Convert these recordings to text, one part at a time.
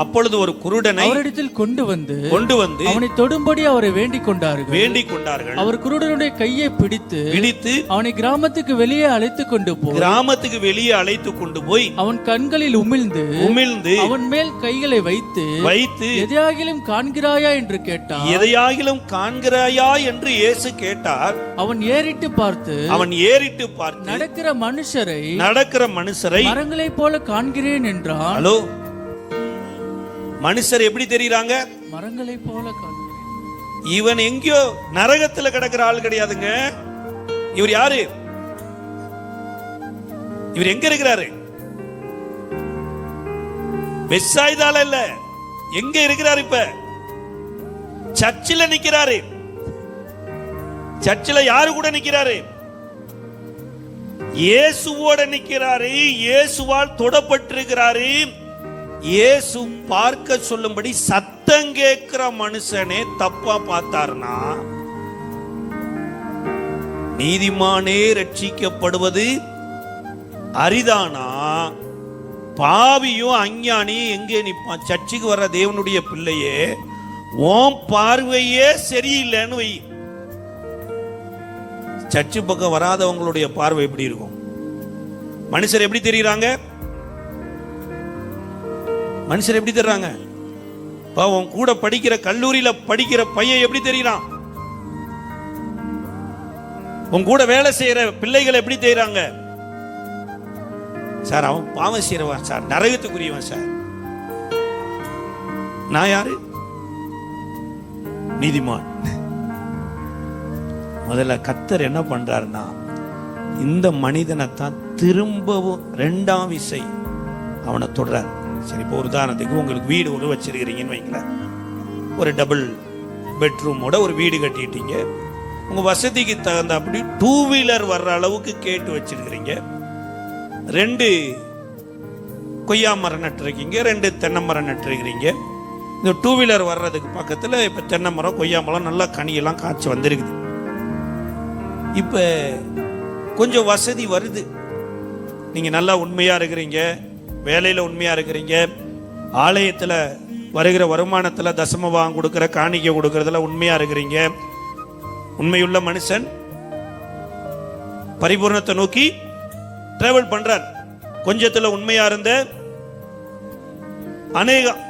அப்பொழுது ஒரு குருடனை அவரிடத்தில் கொண்டு வந்து அவனை தொடும்படி அவரை வேண்டிக் கொண்டார்கள். அவர் குருடனுடைய கையை பிடித்து அவனை கிராமத்துக்கு வெளியே அழைத்து கொண்டு போய் அவன் கண்களில் உமிழ்ந்து அவன் மேல் கைகளை வைத்து எதையாகிலும் காண்கிறாயா என்று இயேசு கேட்டார். அவன் ஏறிட்டு பார்த்து நடக்கிற மனுஷரை மரங்களைப் போல காண்கிறேன் என்றான். ஹலோ, மனுஷர் எப்படி தெரியுறாங்க? மரங்களைப் போல காண்கிறேன். இவன் எங்கேயோ நரகத்துல கிடக்கிற ஆள் கிடையாதுங்க. இவர் யாரு? இவர் எங்க இருக்கிறாரு? பெத்சாயிதால இல்ல, எங்க இருக்கிறாரு? இப்ப சர்ச்சில் நிக்கிறாரு. சர்ச்சில் யாரு கூட நிக்கிறாரு? இயேசுவோட நிக்கிறாரு. இயேசுவால் தொடப்பட்டிருக்கிறாரு. இயேசு பார்க்க சொல்லும்படி சத்தம் கேட்கிற மனுஷனே தப்பா பார்த்தார்னா, நீதிமானே ரட்சிக்கப்படுவது அரிதானா? பாவியும் அஞ்ஞானியும் எங்கே நிற்பான்? சர்ச்சுக்கு வர்ற தேவனுடைய பிள்ளையே, உன் பார்வையே சரியில்லைன்னு வை. சர்ச்சு பக்கம் வராதவங்களுடைய பார்வை எப்படி இருக்கும்? மனுஷர் எப்படி தெரியுறாங்க? மனுஷர் எப்படி தெரிறாங்க? உன் கூட படிக்கிற கல்லூரியில படிக்கிற பையன் எப்படி தெரியுறான்? உன் கூட வேலை செய்யற பிள்ளைகள் எப்படி தெரியுறாங்க? சார், அவன் பாவம் செய்யறவன் சார், நரகத்துக்குரியவன் சார். நான் யாரு? நீதிமான். முதல்ல கர்த்தர் என்ன பண்றாருன்னா, இந்த மனிதனை தான் திரும்பவும் இரண்டாம் விசை அவனை தொடரார். சரி, இப்போ ஒரு உதாரணத்துக்கு உங்களுக்கு வீடு ஒரு வச்சிருக்கிறீங்கன்னு வைங்களேன். ஒரு டபுள் பெட்ரூமோட ஒரு வீடு கட்டிட்டீங்க. உங்க வசதிக்கு தகுந்த அப்படி 2 வீலர் வர்ற அளவுக்கு கேட்டு வச்சிருக்கிறீங்க. 2 கொய்யா மரம் நட்டுருக்கீங்க, 2 தென்னை மரம் நட்டுருக்கிறீங்க. இந்த 2 வீலர் வர்றதுக்கு பக்கத்தில் இப்போ தென்னை மரம் கொய்யா மரம் நல்லா கனியெல்லாம் காய்ச்சி வந்திருக்குது. இப்போ கொஞ்சம் வசதி வருது. நீங்கள் நல்லா உண்மையாக இருக்கிறீங்க, வேலையில் உண்மையாக இருக்கிறீங்க, ஆலயத்தில் வருகிற வருமானத்தில் தசமபாகம் கொடுக்குற காணிக்கை கொடுக்கறதுல உண்மையாக இருக்கிறீங்க. உண்மையுள்ள மனுஷன் பரிபூர்ணத்தை நோக்கி டிராவல் பண்றார். கொஞ்சத்தில் உண்மையாக இருந்த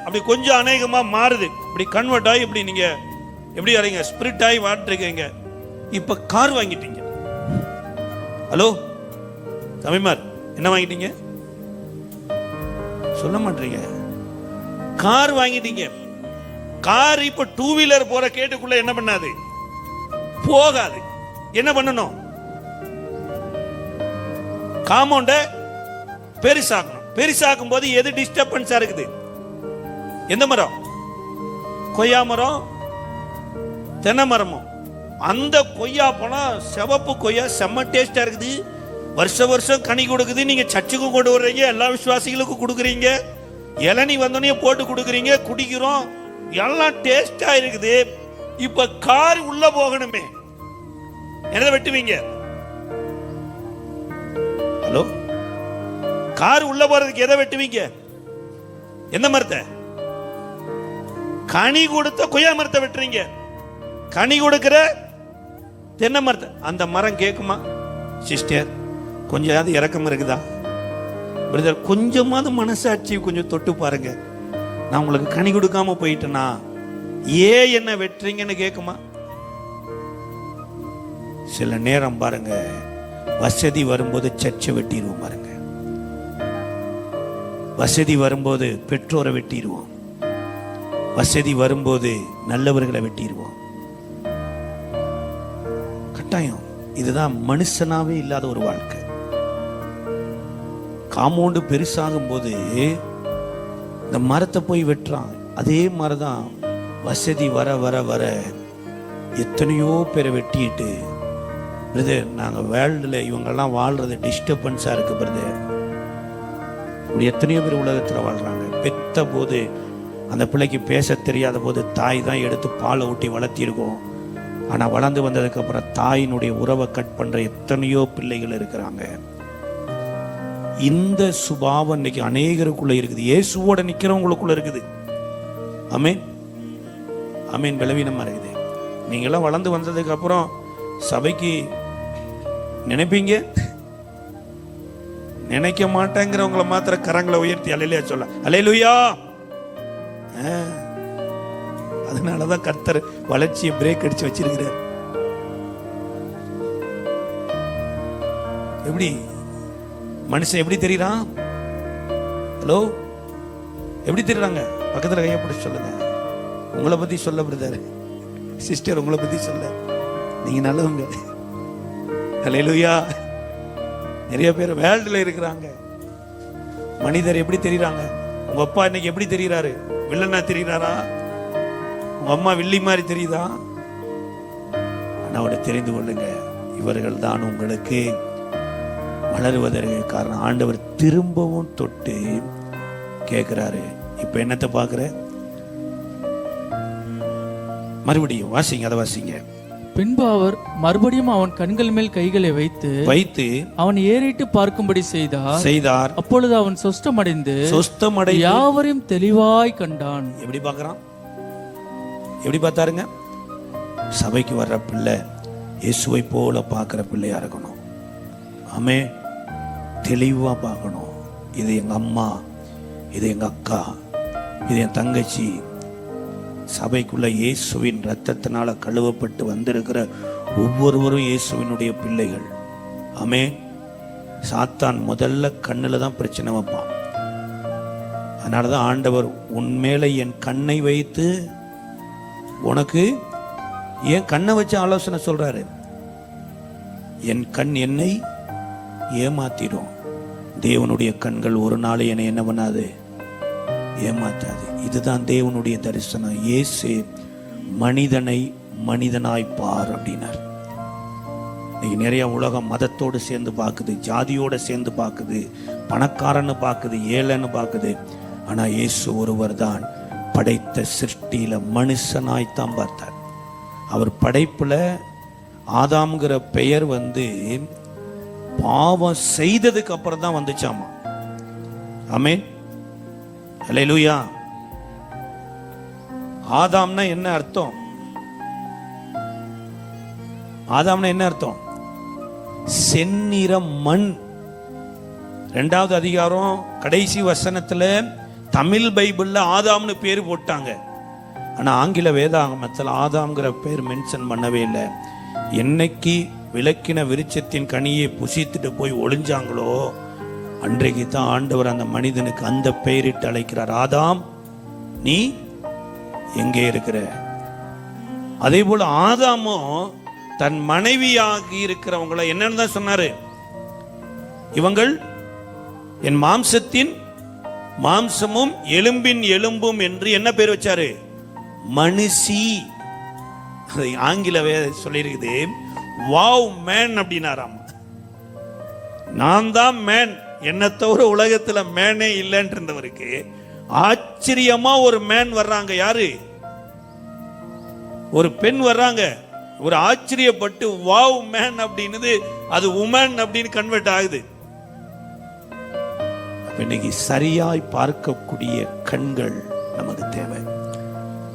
அப்படி கொஞ்சம் அநேகமாக மாறுது. இப்படி கன்வெர்ட் ஆகி இப்படி நீங்கள் எப்படி வரீங்க, ஸ்பிரிட் ஆகி வாட்டிருக்கீங்க. இப்போ கார் வாங்கிட்டீங்க. ஹலோ தமிழ்மார், என்ன வாங்கிட்டீங்க? சொல்ல மாட்டீங்க. கார் வாங்கிட்டீங்க. கார் இப்ப 2 வீலர் போற கேட்டுக்குள்ள என்ன பண்ணாது? போகாது. என்ன பண்ணணும்? காம்பவுண்ட பெருசாக்கணும். பெருசாக்கும் போது எது டிஸ்டர்பன்ஸா இருக்குது? எந்த மரம்? கொய்யா மரம், தென்னை மரமும். அந்த கொய்யா பழம் சிவப்பு கொய்யா செம்ம டேஸ்டா இருக்குது. வருஷம் கனி கொடுக்குது. நீங்க சர்ச்சுக்கும் கொண்டு வர்றீங்க, எல்லா விசுவாசிகளுக்கும் கொடுக்குறீங்க, இளநீ வந்தோடனே போட்டு கொடுக்குறீங்க, குடிக்கிறோம், எல்லாம் டேஸ்டா இருக்குது. இப்ப கார் உள்ள போகணுமே, எதை வெட்டுவீங்க? ஹலோ, கார் உள்ள போறதுக்கு எதை வெட்டுவீங்க? எந்த மரத்தை? கனி கொடுத்த கொய்யா மரத்தை வெட்டுறீங்க. கனி கொடுக்கிற தென்னை மரத்தை. அந்த மரம் கேட்குமா? சிஸ்டர், கொஞ்சம் இறக்கம் இருக்குதா? பிரதர், கொஞ்சமாவது மனசாட்சி கொஞ்சம் தொட்டு பாருங்க. நான் உங்களுக்கு கனி கொடுக்காம போயிட்டேனா, ஏன் என்ன வெட்டுறீங்கன்னு கேட்குமா? சில நேரம் பாருங்க, வசதி வரும்போது சர்ச்சை வெட்டிடுவோம் பாருங்க. வசதி வரும்போது பெற்றோரை வெட்டிடுவோம். வசதி வரும்போது நல்லவர்களை வெட்டிடுவோம். கட்டாயம். இதுதான் மனுஷனாவே இல்லாத ஒரு வாழ்க்கை. காம்பவுண்டு பெருசாகும் போது இந்த மரத்தை போய் வெட்டுறான். அதே மாதிரிதான் வசதி வர வர வர எத்தனையோ பேரை வெட்டிட்டு, பிரதர், நாங்கள் வேர்ல்டில் இவங்கெல்லாம் வாழ்றது டிஸ்டர்பன்ஸாக இருக்கு பிரதர். இப்படி எத்தனையோ பேர் உலகத்தில் வாழ்கிறாங்க. பெத்த போது அந்த பிள்ளைக்கு பேச தெரியாத போது தாய் தான் எடுத்து பாலை ஊட்டி வளர்த்திருக்கோம். ஆனால் வளர்ந்து வந்ததுக்கப்புறம் தாயினுடைய உறவை கட் பண்ணுற எத்தனையோ பிள்ளைகள் இருக்கிறாங்க. இந்த சுபாவம் இன்னைக்கு அநேகருக்குள்ள இருக்குது, இயேசுவோட நிக்கிறவங்களுக்குள்ள இருக்குது. ஆமென் ஆமென். பலவீனமா இருக்குது. நீங்களாம் வளர்ந்து வந்ததுக்கு அப்புறம் சபைக்கு நினைப்பீங்க, நினைக்க மாட்டேங்கிறவங்களை மாத்திர கரங்களை உயர்த்தி அல்லேலூயா சொல்ல, அல்லேலூயா. அதனாலதான் கர்த்தர் வளர்ச்சியை பிரேக் அடிச்சு வச்சிருக்கிறார். எப்படி மனுஷன் எப்படி தெரியுறான்? ஹலோ, எப்படி தெரியுறாங்க? பக்கத்துல கையை பிடிச்சு சொல்லுங்க. உங்களை பத்தி சொல்ல பிரதர் சிஸ்டர், உங்களை பத்தி சொல்ல, நீங்க நல்லவங்க. அல்லேலூயா. நிறைய பேர் வேர்ல்டுல இருக்கிறாங்க. மனிதர் எப்படி தெரியுறாங்க? உங்க அப்பா இன்னைக்கு எப்படி தெரியுறாரு? வில்லனா தெரியுறாரா? உங்க அம்மா வில்லி மாதிரி தெரியுதா? ஆனா தெரிந்து கொள்ளுங்க, இவர்கள் தான் உங்களுக்கு வளருவதற்கு காரணம். ஆண்டவர் திரும்பவும் தொட்டு கேட்கிறாரு. இப்ப என்னத்தை பார்க்கிற? மறுபடியும் வாசிங்க, அதை வாசிங்க. பின்பு அவர் மறுபடியும் அவன் கண்கள் மேல் கைகளை வைத்து அவன் ஏறிட்டு பார்க்கும்படி செய்தார். அப்பொழுது அவன் சொஸ்தமடைந்து யாவரையும் தெளிவாய் கண்டான். எப்படி பார்க்கறான்? எப்படி பார்த்தாருங்க? சபைக்கு வர்ற பிள்ளை இயேசுவை போல பார்க்கிற பிள்ளையா இருக்கணும். ஆமே, தெளிவா பார்க்கணும். இது எங்க அம்மா, இது எங்க அக்கா, இது என் தங்கச்சி. சபைக்குள்ள இயேசுவின் ரத்தத்தினால கழுவப்பட்டு வந்திருக்கிற ஒவ்வொருவரும் இயேசுவினுடைய பிள்ளைகள். ஆமே. சாத்தான் முதல்ல கண்ணுல தான் பிரச்சனை வைப்பான். அதனாலதான் ஆண்டவர் உன்மேல என் கண்ணை வைத்து உனக்கு ஏன் கண்ணை வச்சு ஆலோசனை சொல்றாரு. என் கண் என்னை ஏமாத்திடும். தேவனுடைய கண்கள் ஒரு நாள் என்னை என்ன பண்ணாது? ஏமாற்றாது. இதுதான் தேவனுடைய தரிசனம். இயேசு மனிதனை மனிதனாய் பார் அப்படின்னார். இன்னைக்கு நிறைய உலகம் மதத்தோடு சேர்ந்து பார்க்குது, ஜாதியோட சேர்ந்து பார்க்குது, பணக்காரன்னு பார்க்குது, ஏழைன்னு பார்க்குது. ஆனா இயேசு ஒருவர் தான் படைத்த சிருஷ்டியில மனுஷனாய்த்தான் பார்த்தார். அவர் படைப்புல ஆதாம்ங்கிற பெயர் பாவம் செய்ததுக்கு அப்புறம் தான் வந்துச்சாமா. ஆமென். அல்லேலூயா. ஆதாம்னா என்ன அர்த்தம்? ஆதாம்னா என்ன அர்த்தம்? செந்நிற மண். 2வது அதிகாரம் கடைசி வசனத்துல தமிழ் பைபிள்ல ஆதாம்னு பேர் போட்டாங்க. ஆனா ஆங்கில வேதாகமத்தில் ஆதாம்ங்கிற பேர் மென்ஷன் பண்ணவே இல்லை. என்னைக்கு விலக்கின விருட்சத்தின் கனியை புசித்துட்டு போய் ஒளிஞ்சாங்களோ அன்றைக்கு தான் ஆண்டவர் அந்த மனிதனுக்கு அந்த பெயரிட்டு அழைக்கிறார். ஆதாம், நீ எங்கே இருக்கிற? அதே போல ஆதாமும் தன் மனைவியாகி இருக்கிறவங்களை என்னன்னு தான் சொன்னாரு? இவங்கள் என் மாம்சத்தின் மாம்சமும் எலும்பின் எலும்பும் என்று என்ன பேர் வச்சாரு? மனுஷி. ஆங்கில சொல்லியிருக்குது வாவ் மேன் அப்படின்னாராம். நான் தான் மேன், என்ன தவிர உலகத்துல மேனே இல்லைன்னு இருந்தவருக்கு ஆச்சரியமா ஒரு மேன் வர்றாங்க. யாரு? ஒரு பெண் வர்றாங்க. ஒரு ஆச்சரியப்பட்டு வாவ் மேன் அப்படின்னது அது உமன் அப்படின்னு கன்வெர்ட் ஆகுது. இன்னைக்கு சரியாய் பார்க்கக்கூடிய கண்கள் நமக்கு தேவை.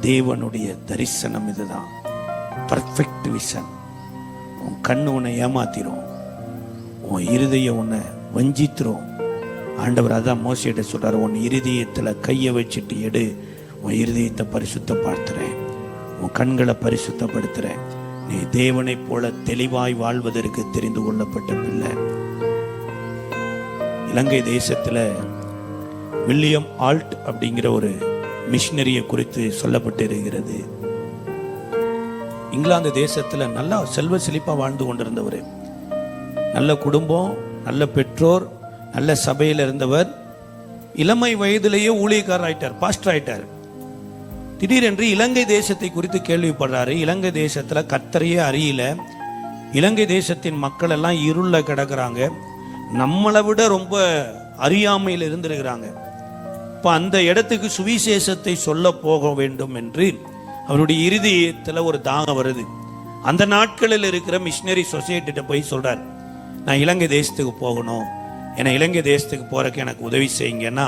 தேவனுடைய தரிசனம் இதுதான், பர்ஃபெக்ட் விஷன். உன் கண்ணு உன்னை ஏமாத்திரும், உன் இருதயம் உன்னை வஞ்சித்திரும். ஆண்டவர் அதான் மோசேட்ட சொல்றாரு, உன் இருதயத்துல கையை வச்சுட்டு எடு, உன் இருதயத்தை பரிசுத்தப்படுத்துறேன், உன் கண்களை பரிசுத்தப்படுத்துறேன். நீ தேவனை போல தெளிவாய் வாழ்வதற்கு தெரிந்து கொள்ளப்பட்ட பிள்ளை. இலங்கை தேசத்துல வில்லியம் ஆல்ட் அப்படிங்கிற ஒரு மிஷினரியை குறித்து சொல்லப்பட்டு இருக்கிறது. இங்கிலாந்து தேசத்துல நல்லா செல்வ செழிப்பா வாழ்ந்து கொண்டிருந்தவர், நல்ல குடும்பம், நல்ல பெற்றோர், நல்ல சபையில் இருந்தவர். இளமை வயதிலேயே ஊழியக்காரர் ஆயிட்டார், பாஸ்டர் ஆயிட்டார். திடீரென்று இலங்கை தேசத்தை குறித்து கேள்விப்படுறாரு. இலங்கை தேசத்துல கர்த்தரையே அறியல, இலங்கை தேசத்தின் மக்கள் எல்லாம் இருள கிடக்குறாங்க, நம்மளை விட ரொம்ப அறியாமையில் இருந்திருக்கிறாங்க. இப்போ அந்த இடத்துக்கு சுவிசேஷத்தை சொல்ல போக வேண்டும் என்று அவருடைய இருதயத்தில் ஒரு தாகம் வருது. அந்த நாட்களில் இருக்கிற மிஷினரி சொசைட்டிட்ட போய் சொல்றார், நான் இலங்கை தேசத்துக்கு போகணும், என்னை இலங்கை தேசத்துக்கு போறதுக்கு எனக்கு உதவி செய்யுங்கன்னா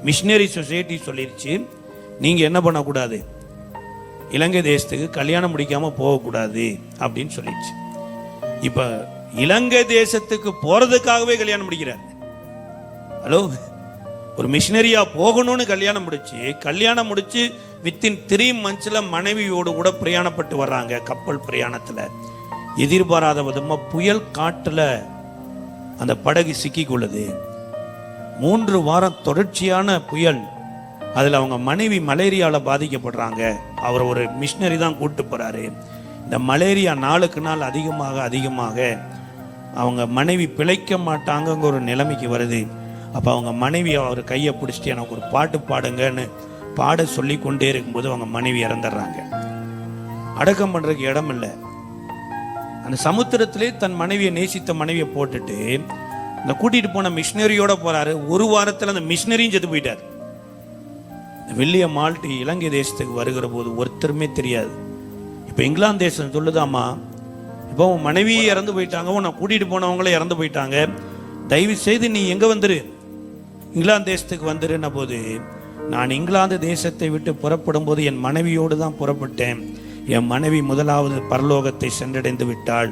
மிஷினரி சொசைட்டி சொல்லிருச்சு, நீங்க என்ன பண்ணக்கூடாது, இலங்கை தேசத்துக்கு கல்யாணம் முடிக்காம போகக்கூடாது அப்படின்னு சொல்லிடுச்சு. இப்ப இலங்கை தேசத்துக்கு போறதுக்காகவே கல்யாணம் முடிக்கிறார். ஹலோ, ஒரு மிஷினரியா போகணும்னு கல்யாணம் முடிச்சு வித்தின் 3 monthsல மனைவியோடு கூட பிரயாணப்பட்டு வர்றாங்க. கப்பல் பிரயாணத்துல எதிர்பாராத விதமா புயல் காட்டுல அந்த படகு சிக்கி கொள்ளுது. 3 வாரம் தொடர்ச்சியான புயல். அதில் அவங்க மனைவி மலேரியாவில் பாதிக்கப்படுறாங்க. அவர் ஒரு மிஷினரி தான் கூட்டு போகிறாரு. இந்த மலேரியா நாளுக்கு நாள் அதிகமாக அவங்க மனைவி பிழைக்க மாட்டாங்கங்கிற ஒரு நிலைமைக்கு வருது. அப்போ அவங்க மனைவி அவர் கையை பிடிச்சிட்டு எனக்கு ஒரு பாட்டு பாடுங்கன்னு பாட சொல்லி கொண்டே இருக்கும்போது அவங்க மனைவி இறந்துடுறாங்க. அடக்கம் பண்ணுறதுக்கு இடம் இல்லை. அந்த சமுத்திரத்திலே தன் மனைவியை நேசித்த மனைவியை போட்டுட்டு இந்த கூட்டிகிட்டு போன மிஷினரியோட போகிறாரு. 1 வாரத்தில் அந்த மிஷினரியும் செத்து போயிட்டார். வில்லியம் மால்ட் இலங்கை தேசத்துக்கு வருகிற போது ஒருத்தருமே தெரியாது. இப்போ இங்கிலாந்து தேசம் சொல்லுதாமா, இப்போ உன் மனைவி இறந்து போயிட்டாங்க, உன்னை கூட்டிகிட்டு போனவங்களே இறந்து போயிட்டாங்க, தயவு செய்து நீ எங்கே வந்துரு, இங்கிலாந்து தேசத்துக்கு வந்துருன்ன போது, நான் இங்கிலாந்து தேசத்தை விட்டு புறப்படும் போது என் மனைவியோடு தான் புறப்பட்டேன். என் மனைவி முதலாவது பரலோகத்தை சென்றடைந்து விட்டாள்.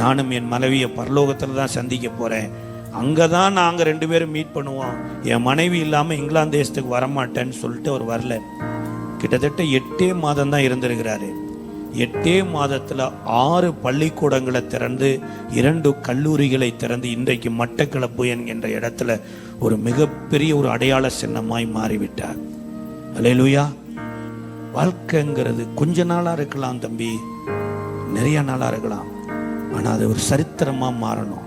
நானும் என் மனைவியை பரலோகத்தில் தான் சந்திக்க போகிறேன். அங்கே தான் நாங்கள் 2 பேரும் மீட் பண்ணுவோம். என் மனைவி இல்லாமல் இங்கிலாந்து தேசத்துக்கு வரமாட்டேன்னு சொல்லிட்டு அவர் வரல. கிட்டத்தட்ட 8 மாதம் தான் இருந்திருக்கிறாரு. 8 மாதத்தில் 6 பள்ளிக்கூடங்களை திறந்து 2 கல்லூரிகளை திறந்து இன்றைக்கு மட்டக்களப்பு என்கின்ற இடத்துல ஒரு மிகப்பெரிய ஒரு அடையாள சின்னமாய் மாறிவிட்டார். அல்லேலூயா. வாழ்க்கைங்கிறது கொஞ்ச நாளாக இருக்கலாம் தம்பி, நிறைய நாளாக இருக்கலாம், ஆனால் அது ஒரு சரித்திரமாக மாறணும்.